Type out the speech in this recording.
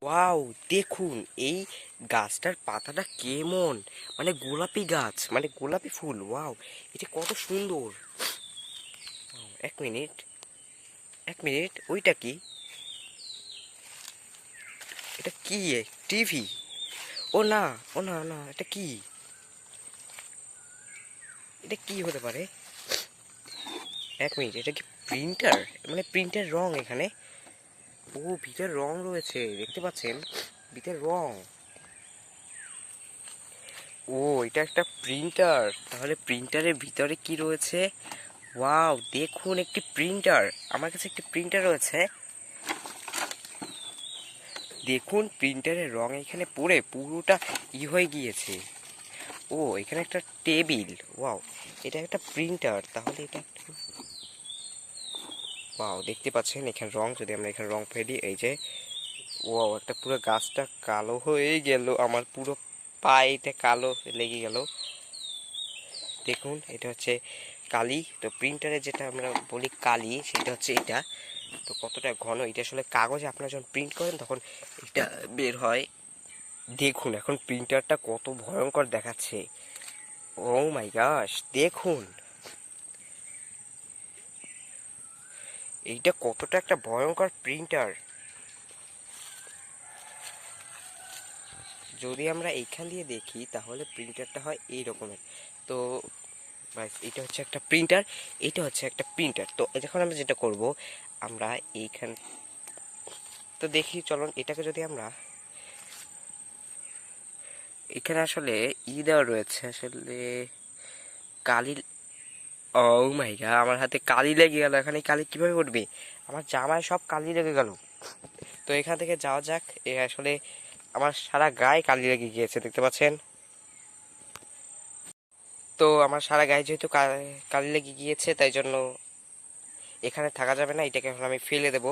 Wow, দেখুন এই গাছটার পাতাটা কেমন, মানে গোলাপি গাছ, মানে গোলাপি ফুল। ওয়াও, এটা কত সুন্দর। এক মিনিট, এক মিনিট, ওইটা কি? এটা কি? টিভি? ও না, ও না না, এটা কি? এটা কি হতে পারে? এক মিনিট, এটা কি প্রিন্টার? মানে প্রিন্টার রং এখানে। ও, ভিতরে রং রয়েছে, দেখতে পাচ্ছেন? ভিতরে রং। ও, এটা একটা প্রিন্টার। তাহলে প্রিন্টারের ভিতরে কি রয়েছে? ওয়াও, দেখুন একটি প্রিন্টার। আমার কাছে একটি প্রিন্টার রয়েছে। দেখুন প্রিন্টারের রং এখানে পড়ে পুরোটা হয়ে গিয়েছে। ও, এখানে একটা টেবিল। ওয়াও, এটা একটা প্রিন্টার। তাহলে এটা ওয়াও, দেখতে পাচ্ছেন এখানে রং। যদি আমরা এখানে রং ফেলি, এই যে ওয়াও, একটা পুরো গাছটা কালো হয়ে গেল। আমার পুরো পায়েতে কালো লেগে গেল। দেখুন এটা হচ্ছে কালি। তো প্রিন্টারে যেটা আমরা বলি কালি, সেটা হচ্ছে এটা। তো কতটা ঘন, এটা আসলে কাগজে আপনারা যখন প্রিন্ট করেন তখন এটা বের হয়। দেখুন এখন প্রিন্টারটা কত ভয়ঙ্কর দেখাচ্ছে। ও মাই গশ, দেখুন এইটা কতটা একটা ভয়ঙ্কর প্রিন্টার। যদি আমরা এইখান দিয়ে দেখি তাহলে প্রিন্টারটা হয় এই রকমের। তো এটা হচ্ছে একটা প্রিন্টার, এটা হচ্ছে একটা প্রিন্টার। তো এখন আমরা যেটা করব, আমরা এইখান তো দেখি, চলুন এটাকে যদি আমরা এখানে আসলে দেওয়া রয়েছে আসলে কালি। ও মাই গড, আমার হাতে কালি লেগে গেল। এখানে কালি কিভাবে উঠবে? আমার জামায় সব কালি লেগে গেল। তো এখান থেকে যাওয়া যাক। আসলে আমার সারা গায়ে কালি লেগে গিয়েছে, দেখতে পাচ্ছেন? তো আমার সারা গায়ে যেহেতু কালি লেগে গিয়েছে, তাই জন্য এখানে থাকা যাবে না। এটাকে এখন আমি ফেলে দেব।